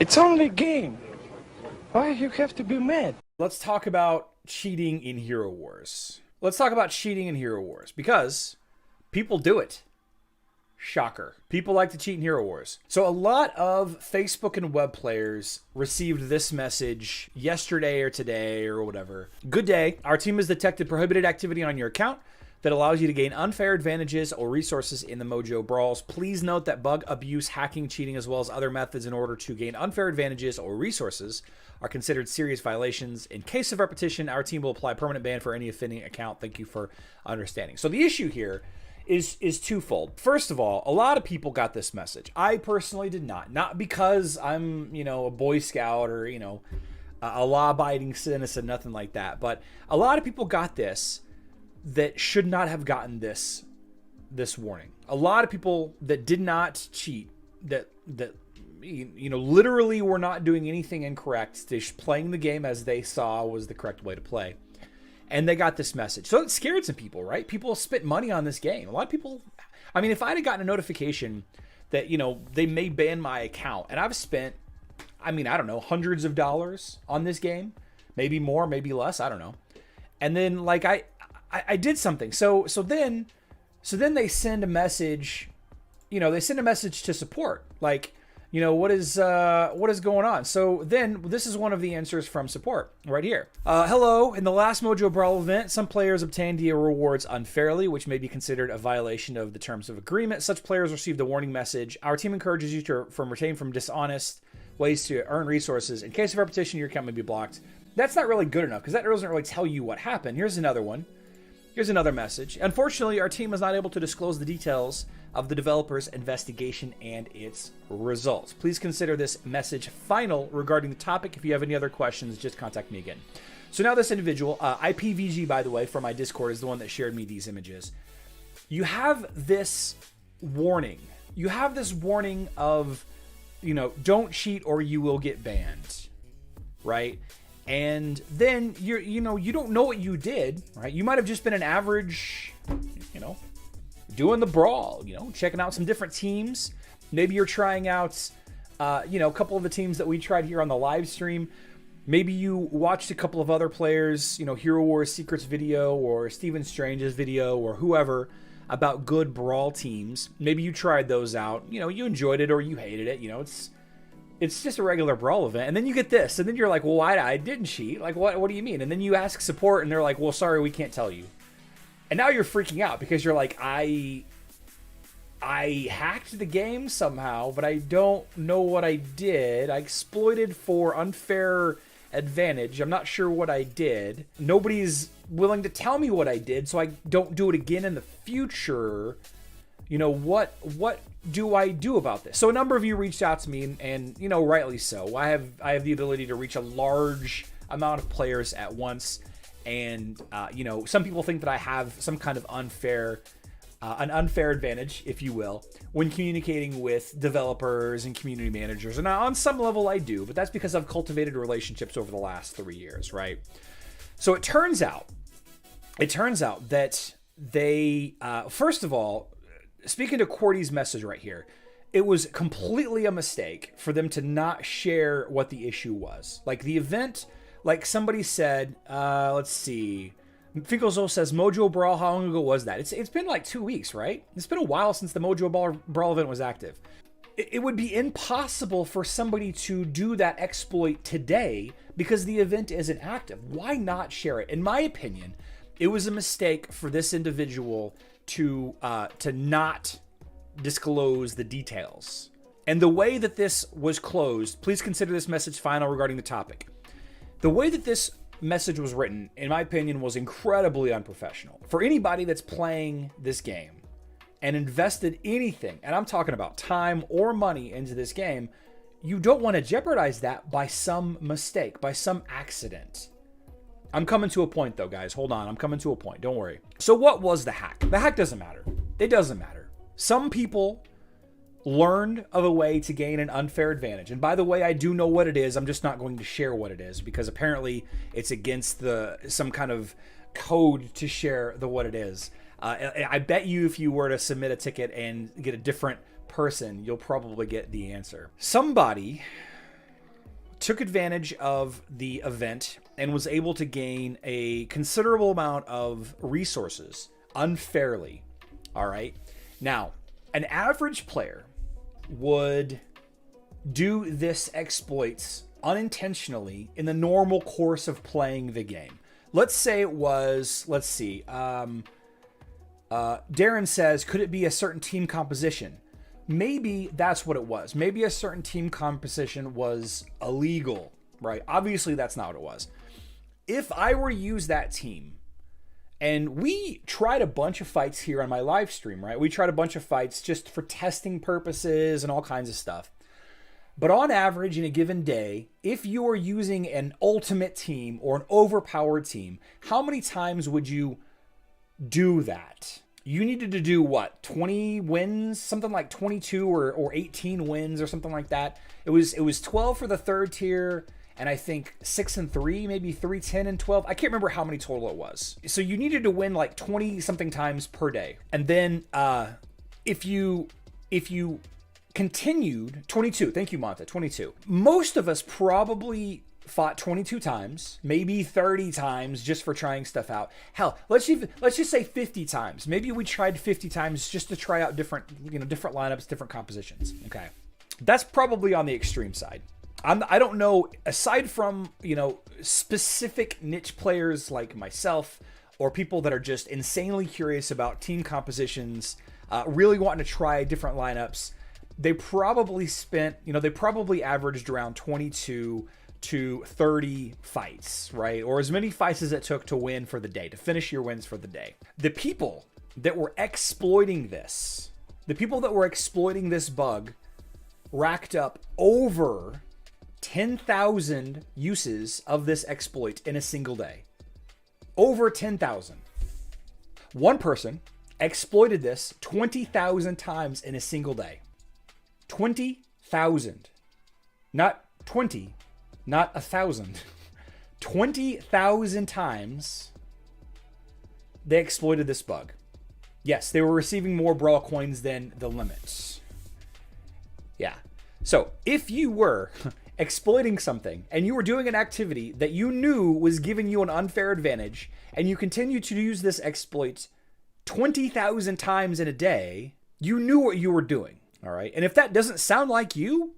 It's only a game. Why you have to be mad? Let's talk about cheating in Hero Wars. Let's talk about cheating in Hero Wars because people do it. Shocker. People like to cheat in Hero Wars. So a lot of Facebook and web players received this message yesterday or today or whatever. Good day. Our team has detected prohibited activity on your account that allows you to gain unfair advantages or resources in the Mojo Brawls. Please note that bug, abuse, hacking, cheating, as well as other methods in order to gain unfair advantages or resources are considered serious violations. In case of repetition, our team will apply permanent ban for any offending account. Thank you for understanding. So the issue here is twofold. First of all, a lot of people got this message. I personally did not. Not because I'm, a Boy Scout or, a law-abiding citizen, nothing like that. But a lot of people got this that should not have gotten this warning. A lot of people that did not cheat, that literally were not doing anything incorrect, just playing the game as they saw was the correct way to play. And they got this message. So it scared some people, right? People spent money on this game. A lot of people, if I'd have gotten a notification that, they may ban my account, and I've spent, I don't know, hundreds of dollars on this game, maybe more, maybe less, I don't know. And then I did something. So then they send a message, they send a message to support, what is going on? So then this is one of the answers from support right here. Hello, in the last Mojo Brawl event, some players obtained the rewards unfairly, which may be considered a violation of the terms of agreement. Such players received a warning message. Our team encourages you to refrain from dishonest ways to earn resources. In case of repetition, your account may be blocked. That's not really good enough because that doesn't really tell you what happened. Here's another one. Here's another message. Unfortunately, our team is not able to disclose the details of the developer's investigation and its results. Please consider this message final regarding the topic. If you have any other questions, just contact me again. So now this individual, IPVG, by the way, from my Discord, is the one that shared me these images. You have this warning. You have this warning of, don't cheat or you will get banned, right? And then you don't know what you did, right? You might have just been an average, doing the brawl, checking out some different teams. Maybe you're trying out, a couple of the teams that we tried here on the live stream. Maybe you watched a couple of other players, Hero Wars Secrets video or Steven Strange's video or whoever about good brawl teams. Maybe you tried those out. You enjoyed it or you hated it. It's just a regular brawl event. And then you get this. And then you're like, well, I didn't cheat. What do you mean? And then you ask support and they're like, well, sorry, we can't tell you. And now you're freaking out because you're like, I hacked the game somehow, but I don't know what I did. I exploited for unfair advantage. I'm not sure what I did. Nobody's willing to tell me what I did, so I don't do it again in the future. What do I do about this? So a number of you reached out to me and rightly so. I have the ability to reach a large amount of players at once. And, some people think that I have some kind of an unfair advantage, if you will, when communicating with developers and community managers. And on some level I do, but that's because I've cultivated relationships over the last 3 years, right? So it turns out that they, first of all, speaking to Qwerty's message right here, it was completely a mistake for them to not share what the issue was. The event, somebody said, let's see. Finkelzo says, Mojo Brawl, how long ago was that? It's been 2 weeks, right? It's been a while since the Mojo Brawl event was active. It would be impossible for somebody to do that exploit today because the event isn't active. Why not share it? In my opinion, it was a mistake for this individual to not disclose the details. And the way that this was closed, please consider this message final regarding the topic. The way that this message was written, in my opinion, was incredibly unprofessional. For anybody that's playing this game and invested anything, and I'm talking about time or money into this game, you don't want to jeopardize that by some mistake, by some accident. I'm coming to a point though, guys. Hold on. I'm coming to a point. Don't worry. So what was the hack? The hack doesn't matter. It doesn't matter. Some people learned of a way to gain an unfair advantage. And by the way, I do know what it is. I'm just not going to share what it is because apparently it's against some kind of code to share what it is. I bet you if you were to submit a ticket and get a different person, you'll probably get the answer. Somebody took advantage of the event and was able to gain a considerable amount of resources unfairly. All right. Now, an average player would do this exploit unintentionally in the normal course of playing the game. Let's say it was, let's see, Darren says, could it be a certain team composition? Maybe that's what it was. Maybe a certain team composition was illegal, right? Obviously, that's not what it was. If I were to use that team, and we tried a bunch of fights here on my live stream, right? We tried a bunch of fights just for testing purposes and all kinds of stuff. But on average, in a given day, if you are using an ultimate team or an overpowered team, how many times would you do that? You needed to do what? 20 wins? Something like 22 or 18 wins or something like that. It was 12 for the third tier, and I think 6 and 3, maybe 3, 10 and 12. I can't remember how many total it was. So you needed to win like 20 something times per day. And then if you continued 22, thank you, Monta, 22. Most of us probably fought 22 times, maybe 30 times just for trying stuff out. Hell, let's just say 50 times. Maybe we tried 50 times just to try out different lineups, different compositions. Okay. That's probably on the extreme side. I don't know, aside from, specific niche players like myself or people that are just insanely curious about team compositions, really wanting to try different lineups, they probably averaged around 22 to 30 fights, right? Or as many fights as it took to win for the day, to finish your wins for the day. The people that were exploiting this bug racked up over 10,000 uses of this exploit in a single day. Over 10,000. One person exploited this 20,000 times in a single day. 20,000. Not 20, not 1,000. 20,000 times they exploited this bug. Yes, they were receiving more Brawl coins than the limits. Yeah. So if you were exploiting something and you were doing an activity that you knew was giving you an unfair advantage, and you continue to use this exploit 20,000 times in a day, you knew what you were doing. All right. And if that doesn't sound like you,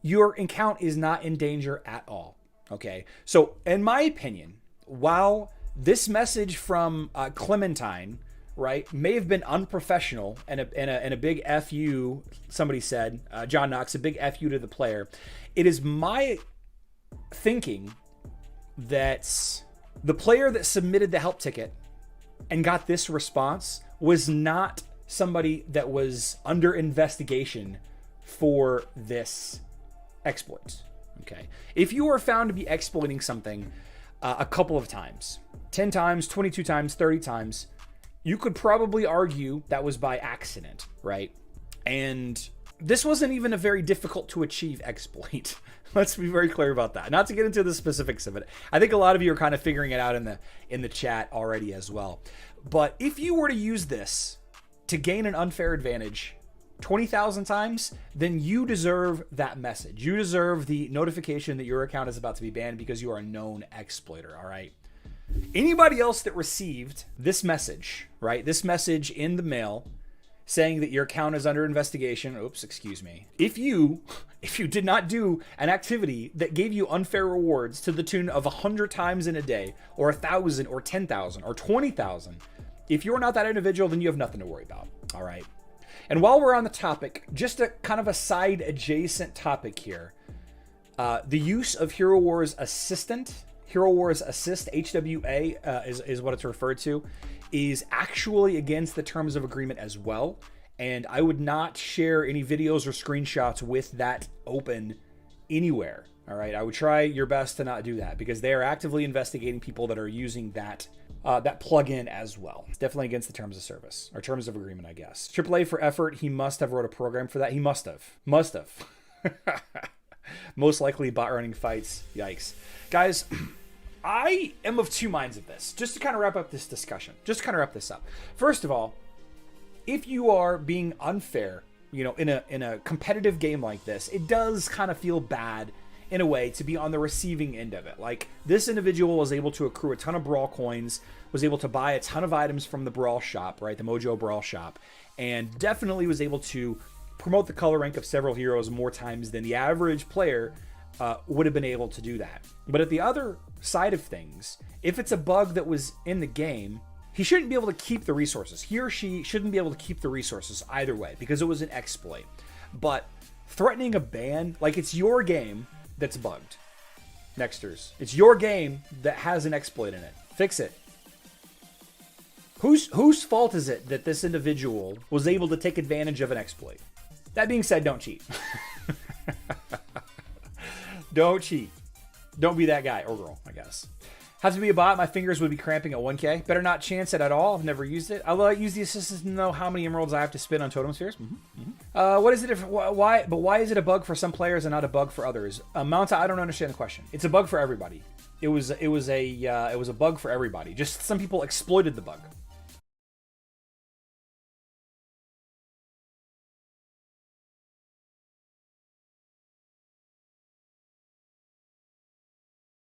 your account is not in danger at all. Okay. So in my opinion, while this message from Clementine, right, may have been unprofessional and a big FU, somebody said, John Knox, a big FU to the player, it is my thinking that the player that submitted the help ticket and got this response was not somebody that was under investigation for this exploit. Okay. If you are found to be exploiting something a couple of times, 10 times, 22 times, 30 times, you could probably argue that was by accident, right? And this wasn't even a very difficult to achieve exploit. Let's be very clear about that. Not to get into the specifics of it. I think a lot of you are kind of figuring it out in the chat already as well. But if you were to use this to gain an unfair advantage 20,000 times, then you deserve that message. You deserve the notification that your account is about to be banned because you are a known exploiter, all right? Anybody else that received this message, right? This message in the mail saying that your account is under investigation. Oops, excuse me. If you did not do an activity that gave you unfair rewards to the tune of 100 times in a day, or 1,000 or 10,000 or 20,000, if you're not that individual, then you have nothing to worry about. All right. And while we're on the topic, just a kind of a side adjacent topic here. The use of Hero Wars Assistant, Hero Wars Assist, HWA is what it's referred to, is actually against the terms of agreement as well. And I would not share any videos or screenshots with that open anywhere. All right. I would try your best to not do that because they are actively investigating people that are using that plugin as well. It's definitely against the terms of service or terms of agreement, I guess. AAA for effort. He must have wrote a program for that. He must have. Most likely bot running fights. Yikes. Guys, I am of two minds of this. Just to kind of wrap up this discussion. Just to kind of wrap this up. First of all, if you are being unfair, in a competitive game like this, it does kind of feel bad in a way, to be on the receiving end of it. Like, this individual was able to accrue a ton of Brawl coins, was able to buy a ton of items from the Brawl shop, right? The Mojo Brawl shop, and definitely was able to promote the color rank of several heroes more times than the average player would have been able to do that. But at the other side of things, if it's a bug that was in the game, he shouldn't be able to keep the resources. He or she shouldn't be able to keep the resources either way because it was an exploit. But threatening a ban, like, it's your game that's bugged. Nexters, it's your game that has an exploit in it. Fix it. Whose fault is it that this individual was able to take advantage of an exploit? That being said, don't cheat. Don't cheat. Don't be that guy or girl, I guess. Has to be a bot. My fingers would be cramping at 1K. Better not chance it at all. I've never used it. I'll use the assistants to know how many emeralds I have to spin on totem spheres. What is it? Why is it a bug for some players and not a bug for others? Mounta, I don't understand the question. It's a bug for everybody. It was a bug for everybody. Just some people exploited the bug.